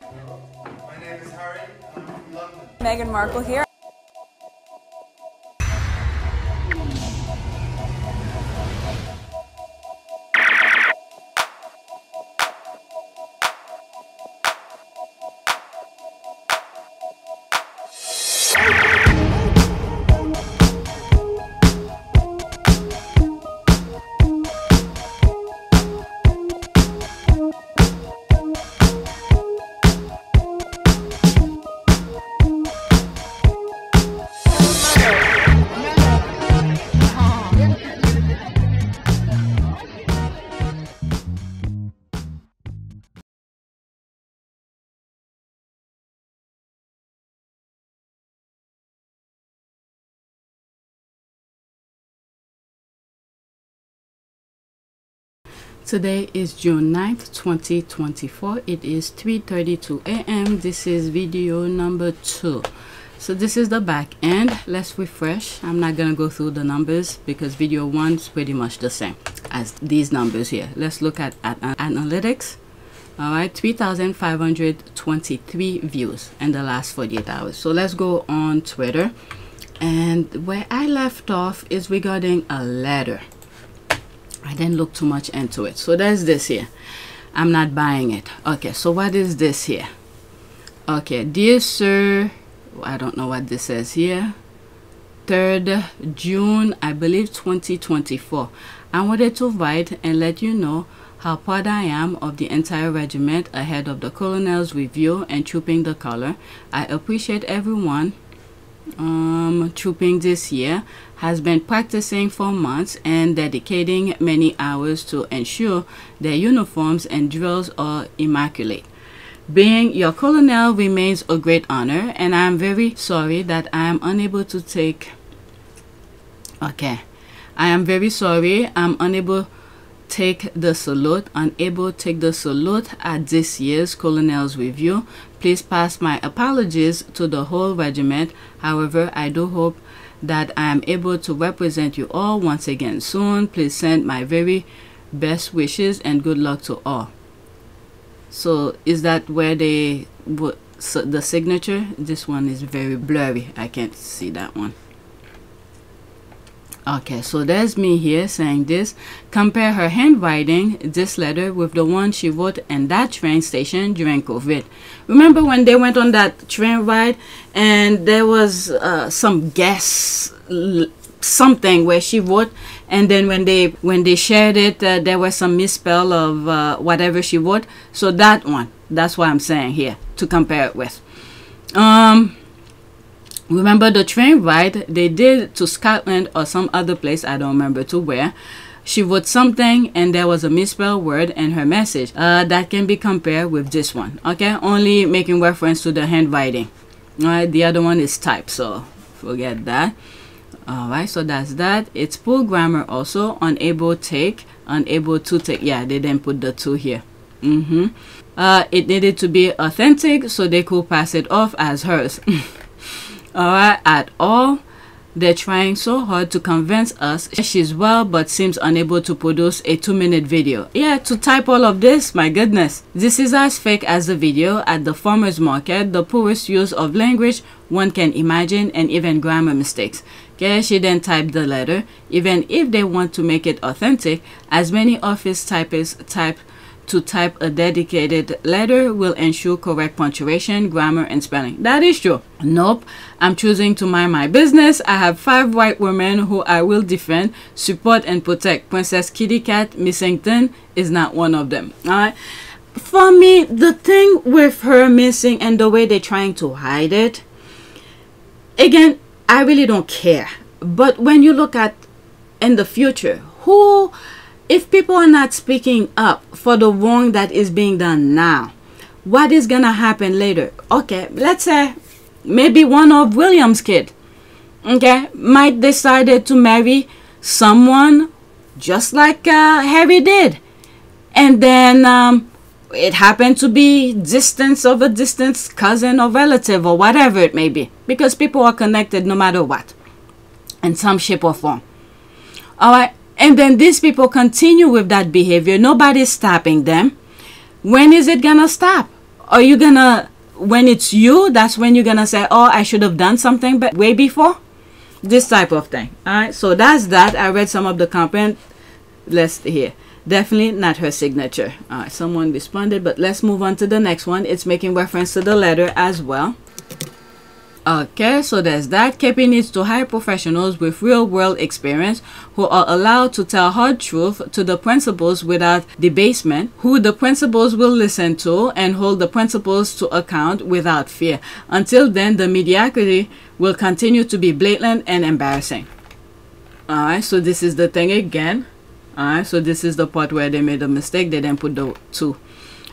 My name is Harry. I'm from London. Meghan Markle here. Today is June 9th, 2024. It is 3:32 a.m. This is video number 2. So this is the back end. Let's refresh. I'm not gonna go through the numbers because video 1 is pretty much the same as these numbers here. Let's look at analytics. All right, 3,523 views in the last 48 hours. So let's go on Twitter, and where I left off is regarding a letter. I didn't look too much into it. So there's this here. I'm not buying it. Okay, so what is this here? Okay, dear sir, I don't know what this says here. 3rd June, I believe 2024. I wanted to write and let you know how proud I am of the entire regiment ahead of the colonel's review and trooping the color. I appreciate everyone trooping this year has been practicing for months and dedicating many hours to ensure their uniforms and drills are immaculate. Being your colonel remains a great honor, and I am very sorry that I am unable to take I am very sorry I'm unable take the salute at this year's colonel's review. Please pass my apologies to the whole regiment. However, I do hope that I am able to represent you all once again soon. Please send my very best wishes and good luck to all. So is that where they put the signature? This one is very blurry. I can't see that one. Okay, so there's me here saying this. Compare her handwriting, this letter, with the one she wrote in that train station during COVID. Remember when they went on that train ride and there was some guess something where she wrote, and then when they shared it, there was some misspell of whatever she wrote. So that one, that's what I'm saying here to compare it with. Remember the train ride they did to Scotland or some other place, I don't remember to where. She wrote something and there was a misspelled word in her message. That can be compared with this one. Okay, only making reference to the handwriting. All right, the other one is type, so forget that. All right, so that's that. It's poor grammar also. Unable to take. Yeah, they didn't put the 2 here. It needed to be authentic so they could pass it off as hers. Alright, at all. They're trying so hard to convince us she's well but seems unable to produce a 2-minute video. Yeah, to type all of this, my goodness. This is as fake as the video at the farmer's market, the poorest use of language one can imagine, and even grammar mistakes. Okay, she then typed the letter. Even if they want to make it authentic, as many office typists type a dedicated letter will ensure correct punctuation, grammar, and spelling. That is true. Nope. I'm choosing to mind my business. I have 5 white women who I will defend, support, and protect. Princess Kitty Cat Missington is not one of them. Alright. For me, the thing with her missing and the way they're trying to hide it, again, I really don't care. But when you look at in the future, if people are not speaking up for the wrong that is being done now, what is gonna happen later? Okay, let's say maybe one of William's kid, okay, might decided to marry someone just like Harry did, and then it happened to be distance of a distance cousin or relative or whatever it may be, because people are connected no matter what in some shape or form. All right. And then these people continue with that behavior. Nobody's stopping them. When is it gonna stop? are you gonna, when it's you, that's when you're gonna say, oh, I should have done something way before? This type of thing. All right, so that's that. I read some of the comment. Let's hear. Definitely not her signature. All right, someone responded, but let's move on to the next one. It's making reference to the letter as well. Okay, so there's that. KP needs to hire professionals with real-world experience who are allowed to tell hard truth to the principals without debasement, who the principals will listen to and hold the principals to account without fear. Until then, the mediocrity will continue to be blatant and embarrassing. Alright, so this is the thing again. Alright, so this is the part where they made a mistake. They didn't put the 2.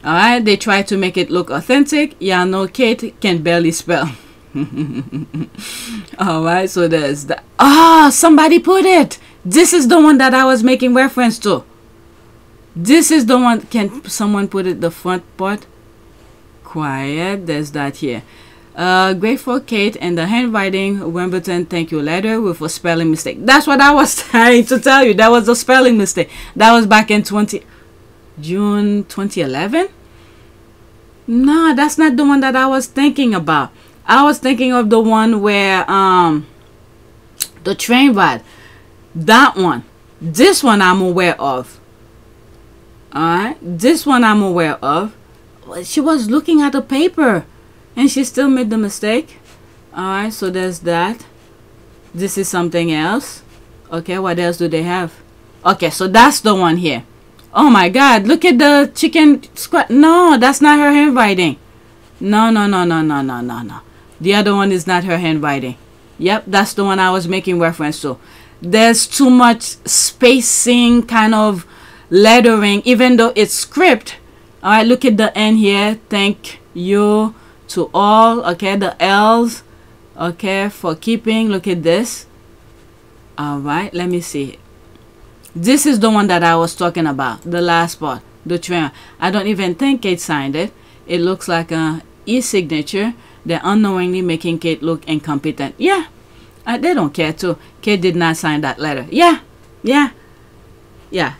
Alright, they tried to make it look authentic. Yeah, no, Kate can barely spell. Alright, so there's that. Ah, somebody put it. This is the one that I was making reference to. This is the one. Can someone put it the front part? Quiet. There's that here. Grateful Kate and the handwriting Wimbledon thank you letter with a spelling mistake. That's what I was trying to tell you. That was a spelling mistake. That was back in June 2011. No, that's not the one that I was thinking about. I was thinking of the one where the train ride. That one. This one I'm aware of. Alright. This one I'm aware of. She was looking at the paper and she still made the mistake. Alright, so there's that. This is something else. Okay, what else do they have? Okay, so that's the one here. Oh my god, look at the chicken squat. No, that's not her handwriting. No. The other one is not her handwriting. Yep, that's the one I was making reference to. There's too much spacing, kind of lettering, even though it's script. Alright, look at the end here. Thank you to all. Okay, the L's. Okay, for keeping. Look at this. Alright, let me see. This is the one that I was talking about. The last part. The train. I don't even think Kate signed it. It looks like a e-signature. They're unknowingly making Kate look incompetent. Yeah. They don't care too. Kate did not sign that letter. Yeah.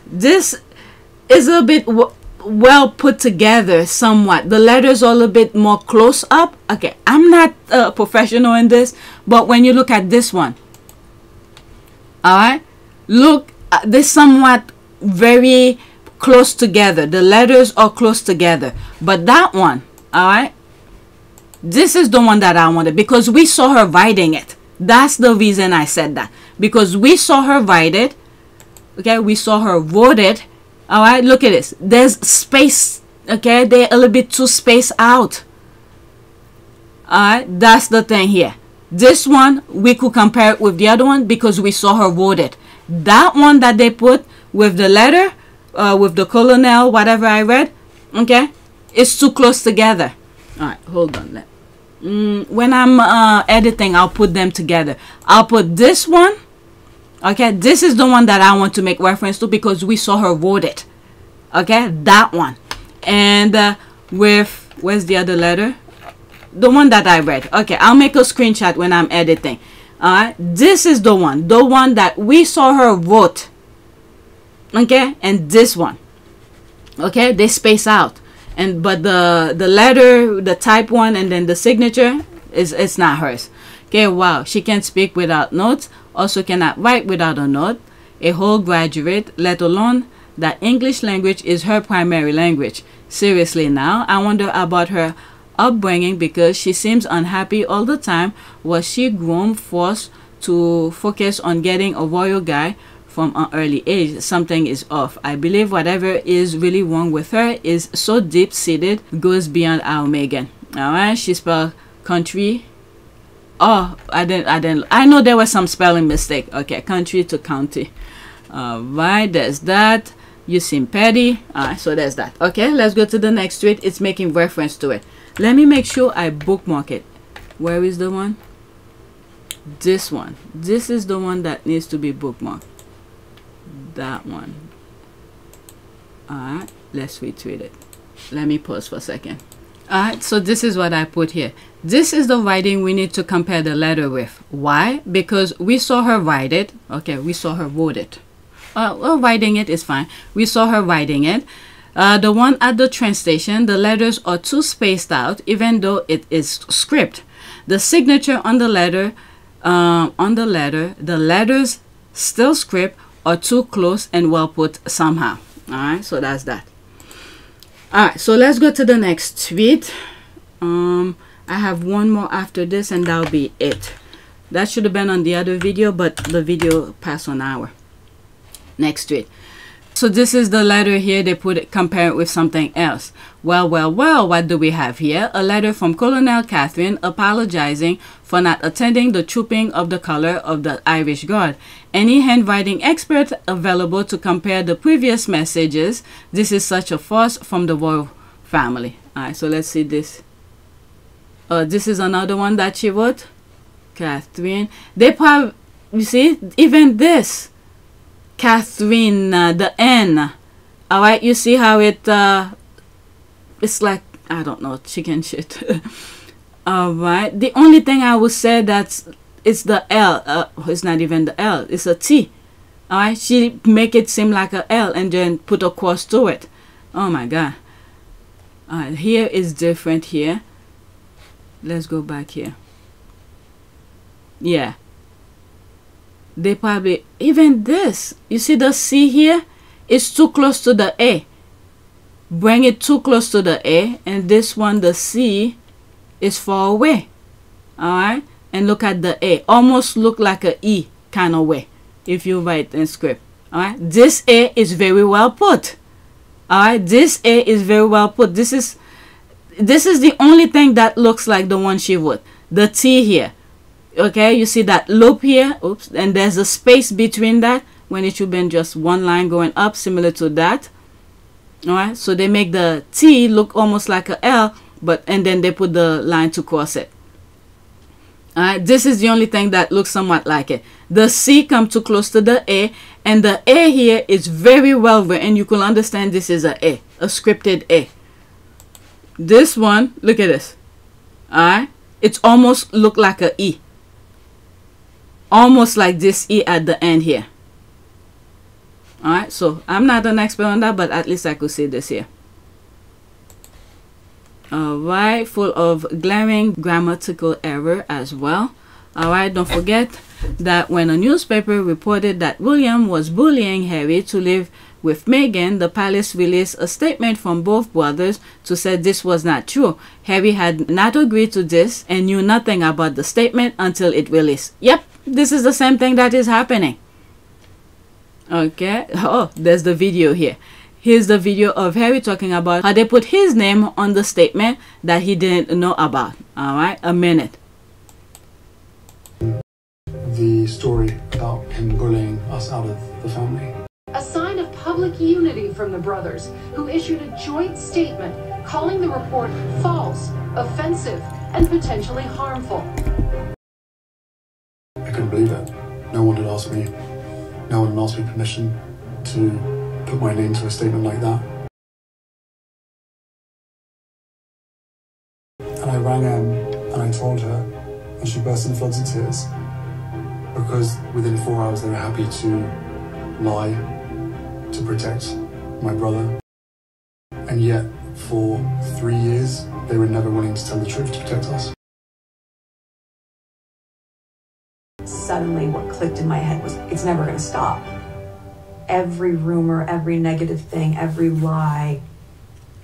This is a bit well put together somewhat. The letters are a little bit more close up. Okay, I'm not a professional in this, but when you look at this one, alright, look, they're somewhat very close together. The letters are close together. But that one, alright, this is the one that I wanted because we saw her writing it. That's the reason I said that. Because we saw her write it. Okay, we saw her wrote it. Alright, look at this. There's space. Okay, they're a little bit too spaced out. Alright, that's the thing here. This one, we could compare it with the other one because we saw her wrote it. That one that they put with the letter, with the colonel, whatever I read, okay, it's too close together. Alright, hold on. When I'm editing, I'll put them together. I'll put this one. Okay, this is the one that I want to make reference to because we saw her wrote it. Okay, that one. And with, where's the other letter? The one that I read. Okay, I'll make a screenshot when I'm editing. Alright, this is the one that we saw her wrote. Okay, and this one. Okay, they space out. And but the letter, the type one, and then the signature it's not hers. Okay, wow, she can speak without notes, also cannot write without a note. A whole graduate, let alone that English language is her primary language. Seriously now, I wonder about her upbringing because she seems unhappy all the time. Was she grown, forced to focus on getting a royal guy from an early age? Something is off. I believe whatever is really wrong with her is so deep-seated, goes beyond our Meghan. Alright, she spelled country. Oh, I know there was some spelling mistake. Okay, country to county. Alright, there's that. You seem petty. Alright, so there's that. Okay, let's go to the next tweet. It's making reference to it. Let me make sure I bookmark it. Where is the one? This one. This is the one that needs to be bookmarked. That one. Alright, let's retweet it. Let me pause for a second. Alright, so this is what I put here. This is the writing we need to compare the letter with. Why? Because we saw her write it. Okay, we saw her wrote it. Well, writing it is fine. We saw her writing it. The one at the train station, the letters are too spaced out, even though it is script. The signature on the letter, the letters still script, are too close and well put somehow. All right, so that's that. All right, so let's go to the next tweet. I have one more after this, and that'll be it. That should have been on the other video, but the video passed an hour. Next tweet. So this is the letter here. They put it, compare it with something else. Well, what do we have here? A letter from Colonel Catherine apologizing for not attending the trooping of the color of the Irish Guard. Any handwriting expert available to compare the previous messages? This is such a farce from the royal family. All right, so let's see this. This is another one that she wrote. Catherine. They probably, you see, even this. Catherine, the N. All right, you see how it it's like, I don't know, chicken shit. All right, the only thing I would say that's it's the L. It's not even the L, it's a T. All right, she make it seem like a L and then put a cross to it. Oh my god. All right, here is different here. Let's go back here. Yeah, they probably, even this, you see the C here, it's too close to the A. Bring it too close to the A, and this one, the C, is far away. All right, and look at the A, almost look like a E kind of way if you write in script. All right, this A is very well put. All right, this A is very well put. This is the only thing that looks like the one she wrote. The T here. Okay, you see that loop here, oops, and there's a space between that when it should be just one line going up, similar to that. All right, so they make the T look almost like a L, and then they put the line to cross it. All right, this is the only thing that looks somewhat like it. The C come too close to the A, and the A here is very well written. You can understand this is a scripted A. This one, look at this. All right, it's almost look like a E. Almost like this E at the end here. All right, so I'm not an expert on that, but at least I could see this here. All right, full of glaring grammatical error as well. All right, don't forget that when a newspaper reported that William was bullying Harry to live with Meghan, the palace released a statement from both brothers to say this was not true. Harry had not agreed to this and knew nothing about the statement until it released. Yep, this is the same thing that is happening. Okay, oh, there's the video here. Here's the video of Harry talking about how they put his name on the statement that he didn't know about. All right, a minute. The story about him bullying us out of the family. A sign of public unity from the brothers, who issued a joint statement calling the report false, offensive, and potentially harmful. I couldn't believe it. No one had asked me. No one had asked me permission to put my name to a statement like that. And I rang Em and I told her, and she burst into floods of tears, because within 4 hours they were happy to lie to protect my brother. And yet, for 3 years, they were never willing to tell the truth to protect us. Suddenly what clicked in my head was, it's never going to stop. Every rumor, every negative thing, every lie,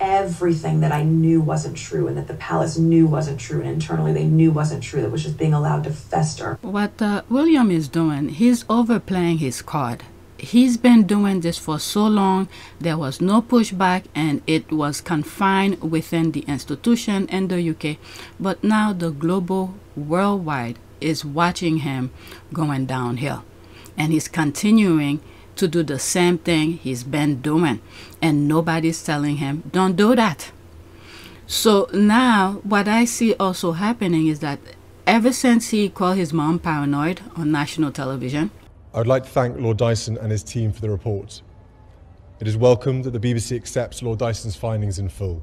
everything that I knew wasn't true and that the palace knew wasn't true and internally they knew wasn't true, that was just being allowed to fester. What William is doing, he's overplaying his card. He's been doing this for so long, there was no pushback and it was confined within the institution in the UK. But now the global, worldwide is watching him going downhill. And he's continuing to do the same thing he's been doing. And nobody's telling him, don't do that. So now what I see also happening is that ever since he called his mom paranoid on national television, I would like to thank Lord Dyson and his team for the report. It is welcome that the BBC accepts Lord Dyson's findings in full,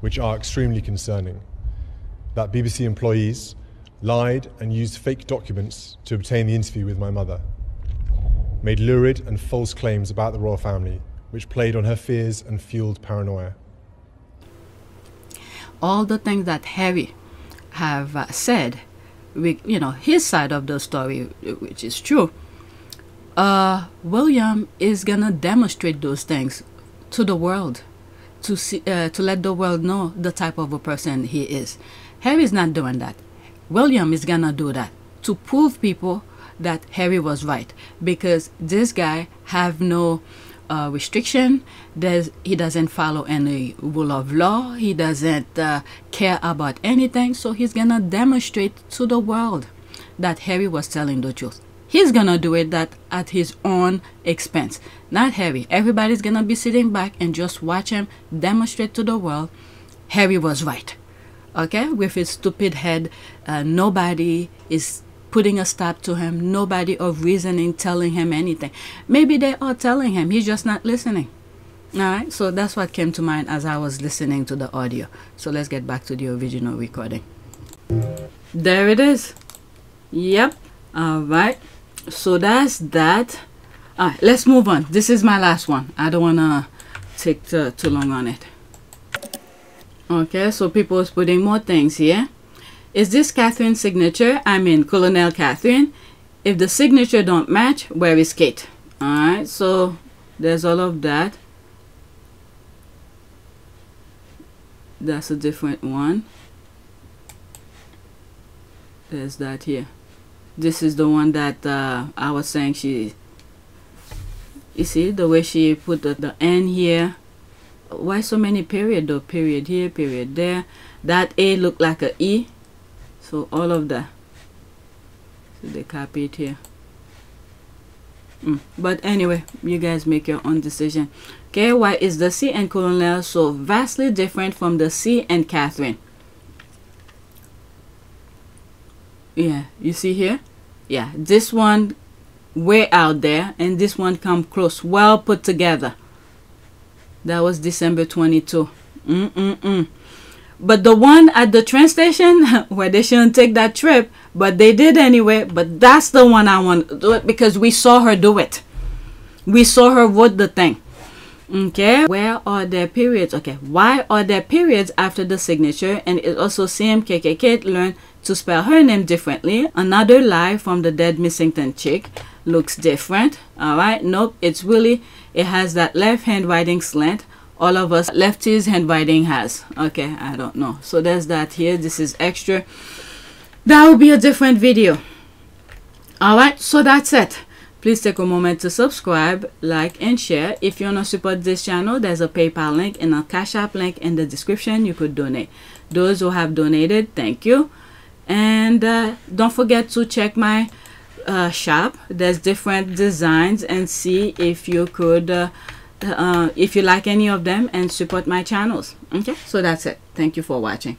which are extremely concerning. That BBC employees lied and used fake documents to obtain the interview with my mother, made lurid and false claims about the royal family, which played on her fears and fueled paranoia. All the things that Harry have said, his side of the story, which is true, William is gonna demonstrate those things to the world, to let the world know the type of a person he is. Harry's not doing that. William is gonna do that to prove people that Harry was right, because this guy have no restriction. He doesn't follow any rule of law. He doesn't care about anything. So he's gonna demonstrate to the world that Harry was telling the truth. He's gonna do it that at his own expense, not Harry. Everybody's gonna be sitting back and just watch him demonstrate to the world Harry was right. Okay, with his stupid head, nobody is putting a stop to him. Nobody of reasoning telling him anything. Maybe they are telling him, he's just not listening. All right, so that's what came to mind as I was listening to the audio. So let's get back to the original recording. There it is. Yep. All right, so that's that. All right, let's move on. This is my last one. I don't want to take too long on it. Okay, so people is putting more things here. Is this Catherine's signature? I mean, Colonel Catherine. If the signature don't match, where is Kate? All right, so there's all of that. That's a different one. There's that here. This is the one that I was saying you see the way she put the N here. Why so many period though? Period here, period there. That A looked like a E. So all of that. So they copy it here. But anyway, you guys make your own decision. Okay, why is the C and Colonel so vastly different from the C and Catherine? Yeah, you see here? Yeah, this one way out there and this one come close, well put together. That was December 22. But the one at the train station where they shouldn't take that trip, but they did anyway. But that's the one I want to do it because we saw her do it. We saw her vote the thing. Okay, where are their periods? Okay, why are there periods after the signature? And it also seems KKK learned to spell her name differently. Another lie from the dead Missington chick looks different. All right, nope, it's really, it has that left handwriting slant. All of us lefties handwriting has. Okay, I don't know. So there's that here. This is extra. That will be a different video. All right, so that's it. Please take a moment to subscribe, like, and share. If you want to support this channel, there's a PayPal link and a Cash App link in the description. You could donate. Those who have donated, thank you. And don't forget to check my shop. There's different designs and see if you could, if you like any of them and support my channels. Okay, so that's it. Thank you for watching.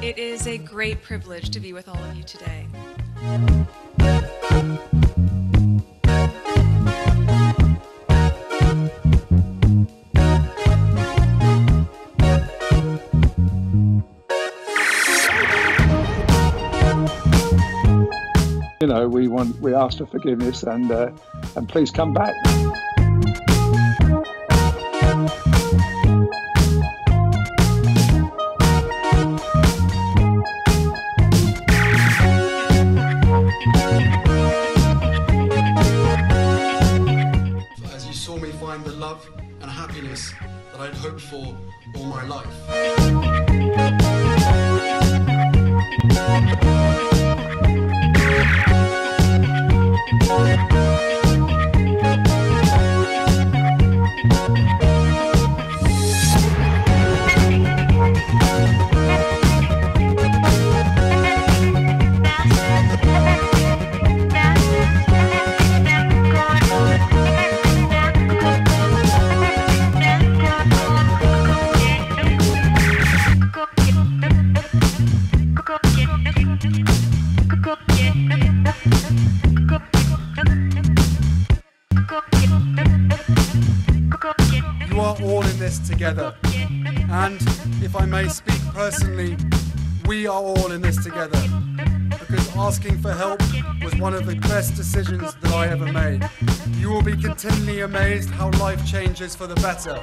It is a great privilege to be with all of you today. You know, we ask for forgiveness and please come back. As you saw me find the love and happiness that I'd hoped for all my life. You are all in this together, and if I may speak personally, we are all in this together, because asking for help was one of the best decisions that I ever made. You will be continually amazed how life changes for the better.